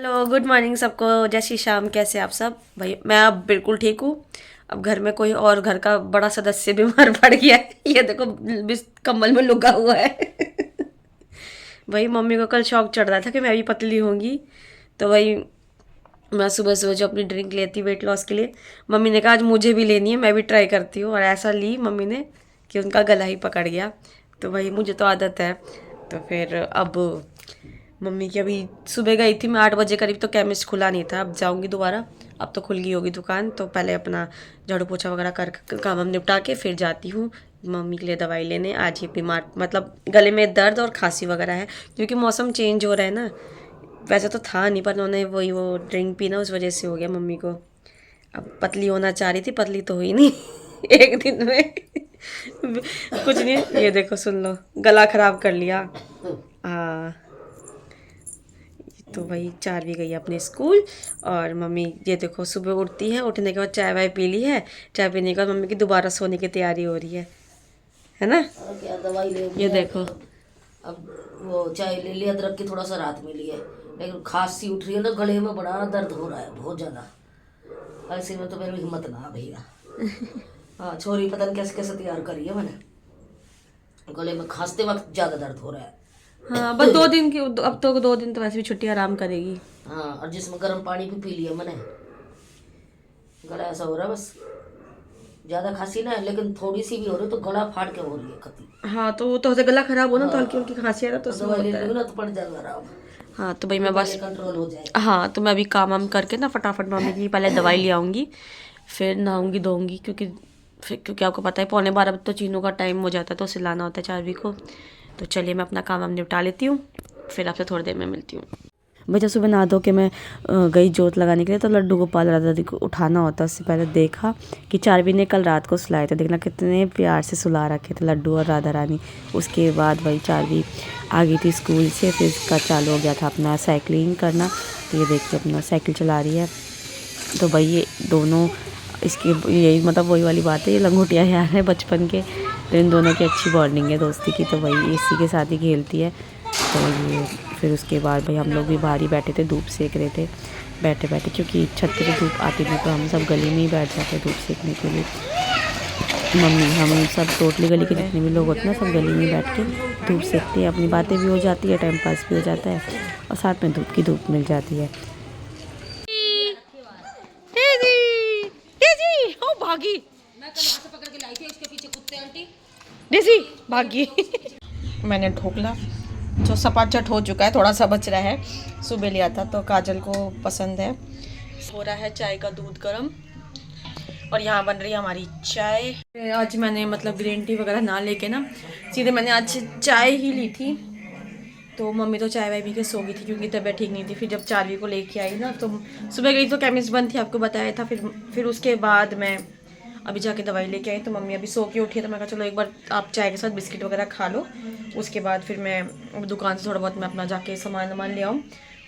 Hello good morning सबको, जय श्री श्याम। कैसे आप सब? भाई मैं अब बिल्कुल ठीक हूँ। अब घर में कोई और घर का बड़ा सदस्य बीमार पड़ गया है। ये देखो कम्बल में लुका हुआ है। भाई मम्मी को कल शौक चढ़ रहा था कि मैं भी पतली होंगी, तो वही मैं सुबह सुबह जो अपनी ड्रिंक लेती वेट लॉस के लिए, मम्मी ने कहा आज मुझे भी लेनी है, मैं भी ट्राई करती हूँ। और ऐसा ली मम्मी ने कि उनका गला ही पकड़ गया। तो वही मुझे तो आदत है। तो फिर अब मम्मी की अभी सुबह गई थी मैं 8 बजे करीब, तो केमिस्ट खुला नहीं था। अब जाऊंगी दोबारा, अब तो खुल गई होगी दुकान। तो पहले अपना झाड़ू पोछा वगैरह कर काम हम निपटा के फिर जाती हूँ मम्मी के लिए दवाई लेने। आज ही बीमार मतलब गले में दर्द और खांसी वगैरह है, क्योंकि मौसम चेंज हो रहा है ना। वैसे तो था नहीं, पर उन्होंने वही वो ड्रिंक पी ना, उस वजह से हो गया मम्मी को। अब पतली होना चाह रही थी, पतली तो हुई नहीं एक दिन में। कुछ नहीं, ये देखो सुन लो, गला खराब कर लिया। हाँ, तो वही चार भी गई अपने स्कूल। और मम्मी ये देखो सुबह उठती है, उठने के बाद चाय वाय पी ली है। चाय पीने के बाद मम्मी की दोबारा सोने की तैयारी हो रही है ना? और क्या दवाई ले ये लिया देखो। अब वो चाय ले लिया, अदरक की थोड़ा सा राहत मिली है, लेकिन खांसी उठ रही है ना, गले में बड़ा दर्द हो रहा है बहुत ज्यादा। ऐसे में तो मेरी हिम्मत ना भैया। हाँ, छोरी पता नहीं कैसे कैसे तैयार करी है मैंने, गले में खांसते वक्त ज्यादा दर्द हो रहा है। हाँ बस 2 दिन की, अब तो 2 दिन तो वैसे भी छुट्टी आराम करेगी। हाँ, और जिसमें गर्म पानी भी पी लिया मैंने, गला ऐसा हो रहा है बस। ज्यादा खांसी ना है, लेकिन थोड़ी सी भी हो रही तो गला फाड़ के हो रही है खती। हाँ तो वो तो होता है, गला खराब हो ना तो हल्की हाँ, हल्की खांसी है ना, तो और उसमें दवाई ले होता है। लूंगी ना तो पड़ जाएगा आराम, हाँ तो भाई तो मैं पहले बस, कंट्रोल हो जाए। हाँ तो मैं अभी काम वाम करके ना फटाफट मम्मी की पहले दवाई ले आऊँगी, फिर नहाऊंगी धोऊंगी, क्योंकि आपको पता है 11:15 तो चीनू का टाइम हो जाता है, तो उसे लाना होता है चारवी को। तो चलिए मैं अपना काम वाम निपटा लेती हूँ, फिर आपसे थोड़ी देर में मिलती हूँ। भाई जब सुबह नहा धो के मैं गई जोत लगाने के लिए, तो लड्डू गोपाल राधा दादी को उठाना होता है। उससे पहले देखा कि चारवी ने कल रात को सुलाए थे, देखना कितने प्यार से सुला रखे थे लड्डू और राधा रानी। उसके बाद भाई चारवी आ गई थी स्कूल से, फिर इसका चालू हो गया था अपना साइकिलिंग करना। तो ये देखिए अपना साइकिल चला रही है। तो भाई ये दोनों इसके यही मतलब वही वाली बात है, ये लंगोटिया यार है बचपन के, तो इन दोनों की अच्छी बॉन्डिंग है दोस्ती की। तो वही इसी के साथ ही खेलती है। तो ये फिर उसके बाद भाई हम लोग भी बाहर ही बैठे थे, धूप सेक रहे थे बैठे बैठे, क्योंकि छत पे तो धूप आती नहीं, तो हम सब गली में ही बैठ जाते धूप सेकने के लिए। मम्मी हम सब टोटली गली के जितने भी लोग होते हैं ना, सब गली में बैठ के धूप सेकते हैं। अपनी बातें भी हो जाती है, टाइम पास भी हो जाता है, और साथ में धूप की धूप मिल जाती है। भागी, मैं कल से पकड़ के लाई थी, इसके पीछे कुत्ते आंटी डेज़ी भागी। मैंने ढोकला जो सपाचट हो चुका है, थोड़ा सा बच रहा है, सुबह लिया था तो काजल को पसंद है। हो रहा है चाय का दूध गर्म, और यहाँ बन रही है हमारी चाय। आज मैंने मतलब ग्रीन टी वगैरह ना लेके ना, सीधे मैंने आज चाय ही ली थी। तो मम्मी तो चाय वाय पी के सो गई थी, क्योंकि तबीयत ठीक नहीं थी। फिर जब चारवी को लेके आई ना, तो सुबह गई तो केमिस्ट बंद थी, आपको बताया था। फिर उसके बाद मैं अभी जाके दवाई लेके आई, तो मम्मी अभी सो के उठी है। तो मैं कहा चलो एक बार आप चाय के साथ बिस्किट वगैरह खा लो, उसके बाद फिर मैं दुकान से थोड़ा बहुत मैं अपना जाके सामान वामान ले आऊँ।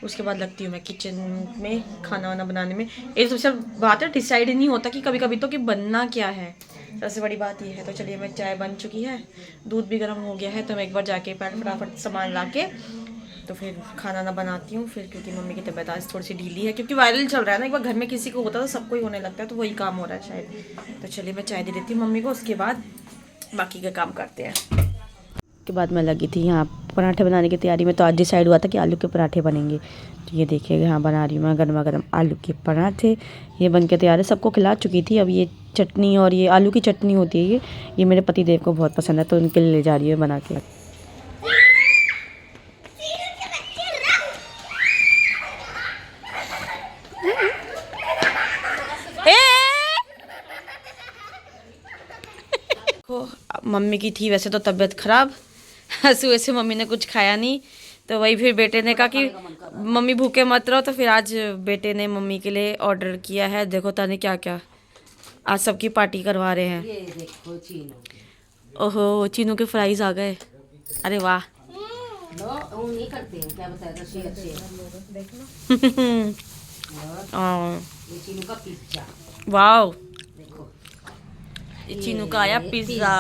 उसके बाद लगती हूँ मैं किचन में खाना वाना बनाने में। एक सबसे बात है, डिसाइड नहीं होता कि कभी कभी तो कि बनना क्या है, सबसे बड़ी बात ये है। तो चलिए मैं चाय बन चुकी है, दूध भी गर्म हो गया है, तो मैं एक बार जाके फटाफट सामान ला के तो फिर खाना ना बनाती हूँ फिर, क्योंकि मम्मी की तबीयत आज थोड़ी सी ढीली है, क्योंकि वायरल चल रहा है ना। एक बार घर में किसी को होता है तो सबको ही होने लगता है, तो वही काम हो रहा है शायद। तो चलिए मैं चाय दे देती हूँ मम्मी को, उसके बाद बाकी का काम करते हैं। उसके बाद मैं लगी थी यहाँ पराठे बनाने की तैयारी में। तो आज डिसाइड हुआ था कि आलू के पराठे बनेंगे। तो ये देखिए यहाँ बना रही हूँ मैं गर्मा गर्म आलू के पराठे। ये बन के तैयार है, सबको खिला चुकी थी। अब ये चटनी, और ये आलू की चटनी होती है, ये मेरे पति देव को बहुत पसंद है, तो उनके लिए ले जा रही है बना के। मम्मी की थी वैसे तो तबीयत खराब, सुबह से मम्मी ने कुछ खाया नहीं। तो वही फिर बेटे ने कहा कि मम्मी भूखे मत रहो, तो फिर आज बेटे ने मम्मी के लिए ऑर्डर किया है। देखो ताने क्या क्या आज सबकी पार्टी करवा रहे हैं। ये देखो चीनू, ओहो चीनू के फ्राइज आ गए, अरे वाह। नो वो नहीं करते हैं, क्या बताया था, शेयर ये चीनू का पिज्जा, वाह, देखो ये चीनू का आया पिज्जा।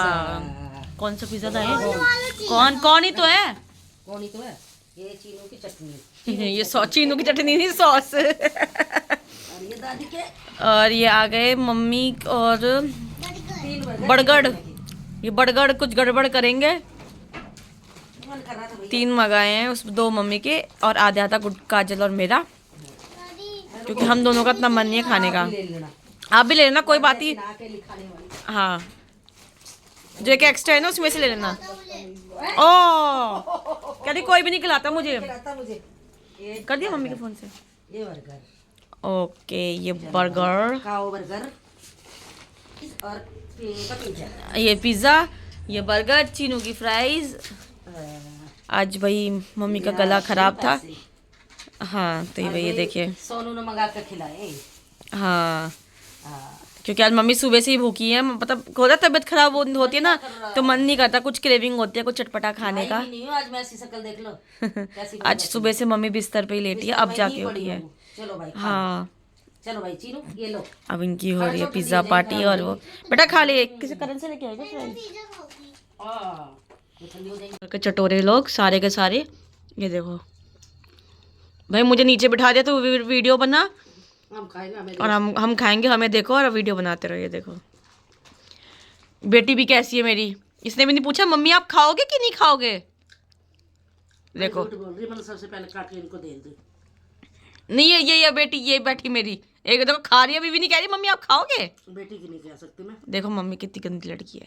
कौन सा पिज्जा था ये? कौन कौन ही तो है, कौन ही तो है। ये चीनू की चटनी, ये चीनू की चटनी नहीं, सॉस। और ये दादी के और ये आ गए मम्मी और 3 बर्गर। बड़गड़। ये बड़गड़ कुछ गड़बड़ करेंगे। मन कर रहा था भैया। 3 मंगाए हैं, उस 2 मम्मी के और आधा आधा काजल और मेरा, क्योंकि हम दोनों का इतना मन नहीं है खाने का। ले लेना आप भी ले लेना, कोई बात ही। ना के लिखाने वाली। हाँ, जो एक एक्स्ट्रा है ना उसमें से ले लेना। ओ कह रही कोई भी नहीं खिलाता मुझे। खिलाता मुझे। ये कर दिया मम्मी के फोन से। ये बर्गर ओके, ये बर्गर, खाओ बर्गर और का पिज्जा। ये पिज्ज़ा, ये बर्गर, चीनू की फ्राइज। आज भाई मम्मी का गला खराब था। हाँ तो ये देखिए। सोनू ने मंगा कर खिलाए। हाँ, हाँ। क्योंकि आज मम्मी सुबह से ही भूखी है, मतलब होता है तबीयत खराब होती है ना, तो मन नहीं करता, कुछ क्रेविंग होती है कुछ चटपटा खाने का। नहीं हूँ, आज मैं ऐसी शक्ल देख लो कैसी आज सुबह से मम्मी बिस्तर पे ही लेटी है, अब जाके उठी है। चलो भाई हाँ, चलो भाई चीनू ये लो। अब इनकी हो रही है पिज्ज़ा पार्टी। और वो बेटा खा ले, किसी करण से लेके आएगा फ्राइज। ये ठंडी हो जाएगी। के चटोरे लोग सारे के सारे। ये देखो भाई, मुझे नीचे बिठा दिया तो वीडियो बना, हम खाएंगे हमें और हम खाएंगे, हमें देखो और वीडियो बनाते रहो। ये देखो बेटी भी कैसी है मेरी, इसने भी नहीं पूछा मम्मी आप खाओगे कि नहीं खाओगे। देखो झूठ बोल रही, मैंने सबसे पहले काट के इनको दे दी। नहीं, ये बेटी, ये बैठी मेरी, एक देखो खा रही है, अभी भी नहीं कह रही मम्मी आप खाओगे। बेटी की नहीं कह सकती मैं। देखो मम्मी कितनी गंदी लड़की है।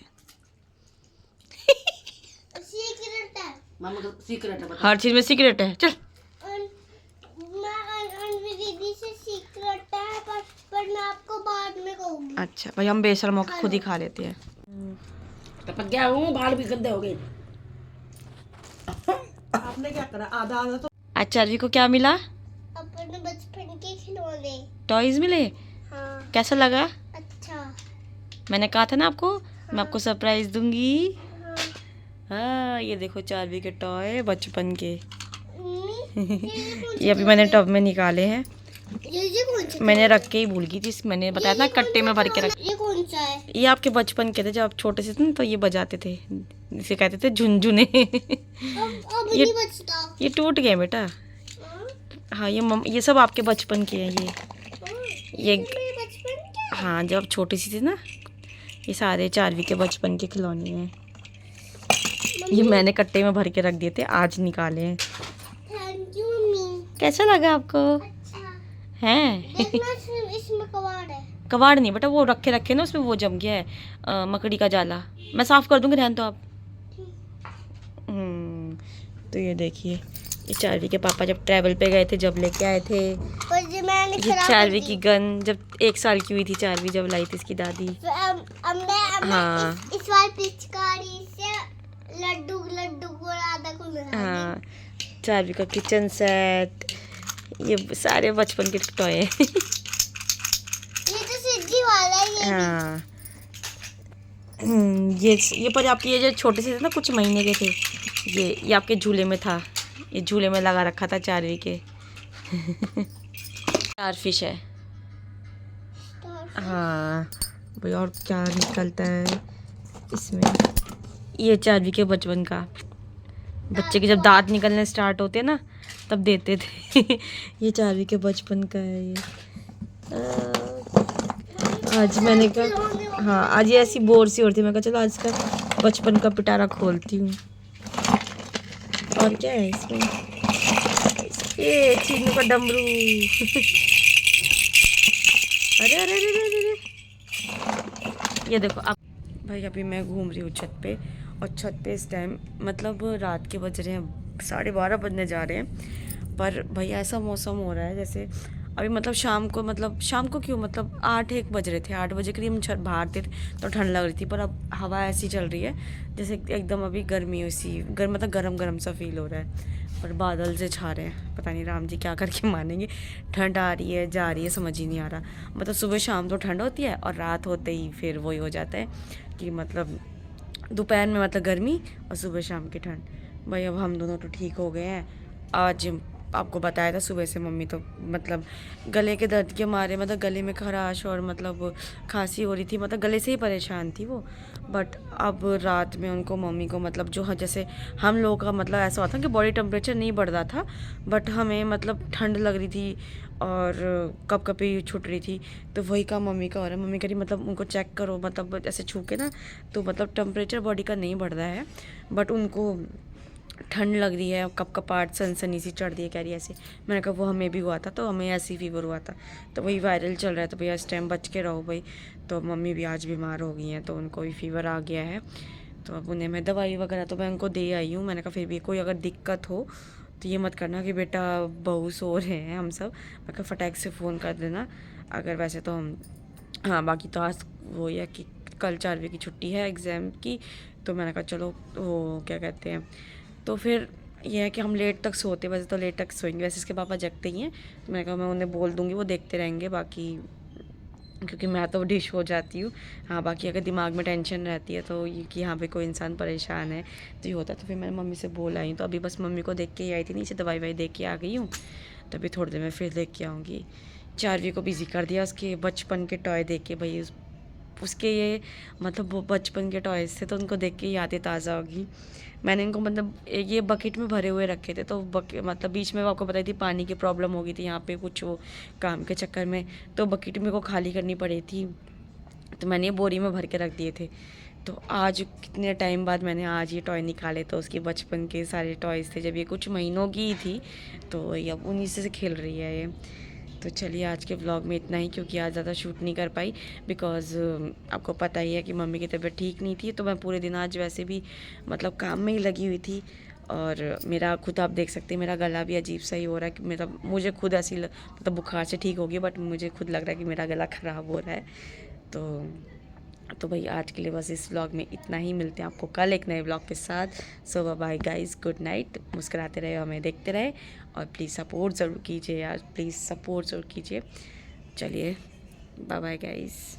मामा का सीक्रेट है बता। हर चीज में सीक्रेट है। चल पर मैं आपको बाद में कहूंगी। अच्छा भाई, हम बेशर्मों को खुद ही खा लेते हैं। टपक गया हूँ, बाल भी गंदे हो गए। आपने क्या करा, आधा आधा तो। आज चार्वी को क्या मिला, अपने बचपन के खिलौने। टॉयज मिले। हाँ कैसा लगा, अच्छा। मैंने कहा था ना आपको, मैं आपको सरप्राइज दूंगी। हाँ। हाँ ये देखो चार्वी के टॉय बचपन के। ये ये अभी मैंने टब में निकाले हैं, कौन सा? मैंने रख के ही भूल गई थी। मैंने बताया था ना कट्टे में भर के रख। ये कौन सा है? ये आपके बचपन के थे, जब आप छोटे से थे ना, तो ये बजाते थे, इसे कहते थे झुनझुने। अब ये- नहीं बचता। ये टूट गए बेटा। हाँ? हाँ ये सब आपके बचपन के हैं। ये मेरे बचपन के। हाँ, जब आप छोटी सी थी ना, ये सारे चार्वी के बचपन के खिलौने हैं। ये मैंने कट्टे में भर के रख दिए थे, आज निकाले हैं। Thank you mummy. कैसा लगा आपको, अच्छा हैं? देखना इसमें कबाड़ है। कबाड़ नहीं बेटा, वो रखे ना उसमें, वो जम गया है, मकड़ी का जाला। मैं साफ कर दूंगी, रहने तो आप। तो ये देखिए, ये चार्वी के पापा जब ट्रैवल पे गए थे, जब लेके आए थे। पर ये मैंने ये खराब कर चार्वी दी। की गन जब 1 साल की हुई थी, चार्वी जब लाई थी इसकी दादी। अब मैं हाँ। इस बार पिचकारी से लड्डू को राधा को मिला। हाँ, चार्वी का किचन सेट, ये सारे बचपन के टॉय हैं। ये तो सिद्धि वाला है ये। हाँ, ये पर आपके ये जो छोटे से थे ना, कुछ महीने के थे, ये आपके झूले में था, ये झूले में लगा रखा था चार्वी के। 4 फिश है। हाँ भाई, और क्या निकलता है इसमें, ये चार्वी के बचपन का, बच्चे के जब दांत निकलने स्टार्ट होते हैं ना, तब देते थे। ये चार्वी के बचपन का है ये। आज मैंने कहा, हाँ आज ये ऐसी बोर सी होती, मैं कहा चलो आज का बचपन का पिटारा खोलती हूँ। और क्या है इसमें, ये चीनू का डमरू। अरे अरे अरे अरे अरे, ये देखो आप भाई, अभी मैं घूम रही हूँ छत पे, और छत पे इस टाइम मतलब रात के बज रहे हैं 12:30 बजने जा रहे हैं, पर भाई ऐसा मौसम हो रहा है जैसे अभी, मतलब शाम को क्यों, मतलब 8-1 बज रहे थे, 8 बजे करीब हम बाहर थे तो ठंड लग रही थी, पर अब हवा ऐसी चल रही है जैसे एकदम अभी गर्मी उसी मतलब गरम सा फील हो रहा है, पर बादल से छा रहे हैं, पता नहीं राम जी क्या करके मानेंगे। ठंड आ रही है जा रही है, समझ ही नहीं आ रहा, मतलब सुबह शाम तो ठंड होती है, और रात होते ही फिर वही हो जाता है कि मतलब दोपहर में मतलब गर्मी और सुबह शाम की ठंड। भाई अब हम दोनों तो ठीक हो गए हैं, आज आपको बताया था सुबह से मम्मी तो मतलब गले के दर्द के मारे मतलब गले में खराश और मतलब खांसी हो रही थी, मतलब गले से ही परेशान थी वो। बट अब रात में उनको मम्मी को मतलब जो जैसे हम लोगों का मतलब ऐसा होता कि बॉडी टेम्परेचर नहीं बढ़ रहा था, बट हमें मतलब ठंड लग रही थी और कपकपी छूट रही थी, तो वही काम मम्मी का हो रहा है। मम्मी कह रही मतलब उनको चेक करो, मतलब ऐसे छू के ना, तो मतलब टेम्परेचर बॉडी का नहीं बढ़ रहा है, बट उनको ठंड लग रही है, कपकपाहट सनसनी सी चढ़ रही है, कह रही है ऐसे। मैंने कहा वो हमें भी हुआ था, तो हमें ऐसी फीवर हुआ था, तो वही वायरल चल रहा है, तो भैया इस टाइम बच के रहो भाई। तो मम्मी भी आज बीमार हो गई हैं, तो उनको भी फीवर आ गया है, तो अब उन्हें मैं दवाई वगैरह तो मैं उनको दे आई हूँ। मैंने कहा फिर भी कोई अगर दिक्कत हो तो ये मत करना कि बेटा बहू सो रहे हैं हम सब, मैं कहा फटाक से फ़ोन कर देना। अगर वैसे तो हम हाँ, बाकी तो आज वो है कि कल 4वीं की छुट्टी है एग्ज़ाम की, तो मैंने कहा चलो वो क्या कहते हैं, तो फिर यह है कि हम लेट तक सोते, वैसे तो लेट तक सोएंगे, वैसे इसके पापा जगते ही हैं, तो मैंने कहा मैं उन्हें बोल दूँगी वो देखते रहेंगे, बाकी क्योंकि मैं तो डिश हो जाती हूँ। हाँ, बाकी अगर दिमाग में टेंशन रहती है तो ये कि हाँ भाई कोई इंसान परेशान है तो ये होता है, तो फिर मैंने मम्मी से बोल आई, तो अभी बस मम्मी को देख के ही आई थी, नीचे दवाई वाई दे के आ गई हूँ, तो अभी थोड़ी देर में फिर देख के आऊँगी। 4वीं को बिज़ी कर दिया उसके बचपन के टॉय देख के भाई, उसके ये मतलब वो बचपन के टॉयज़ थे, तो उनको देख के यादें ताज़ा होगी। मैंने इनको मतलब ये बकेट में भरे हुए रखे थे, तो मतलब बीच में आपको बताई थी पानी की प्रॉब्लम हो गई थी यहाँ पे कुछ वो काम के चक्कर में, तो बकेट मेरे को खाली करनी पड़ी थी, तो मैंने ये बोरी में भर के रख दिए थे। तो आज कितने टाइम बाद मैंने आज ये टॉय निकाले, तो उसके बचपन के सारे टॉयज़ थे जब ये कुछ महीनों की ही थी, तो ये अब उन्हीं से खेल रही है ये। तो चलिए आज के व्लॉग में इतना ही, क्योंकि आज ज़्यादा शूट नहीं कर पाई बिकॉज़ आपको पता ही है कि मम्मी की तबीयत ठीक नहीं थी, तो मैं पूरे दिन आज वैसे भी मतलब काम में ही लगी हुई थी, और मेरा खुद आप देख सकते हैं मेरा गला भी अजीब सा ही हो रहा है कि मेरा मुझे खुद ऐसी मतलब बुखार से ठीक हो गई, बट मुझे खुद लग रहा है कि मेरा गला ख़राब हो रहा है। तो भाई आज के लिए बस इस व्लॉग में इतना ही, मिलते हैं आपको कल एक नए व्लॉग के साथ। So bye bye guys, good night, मुस्कुराते रहे, हमें देखते रहे, और प्लीज़ सपोर्ट ज़रूर कीजिए यार, प्लीज़ सपोर्ट ज़रूर कीजिए। चलिए बाय बाय गाइस।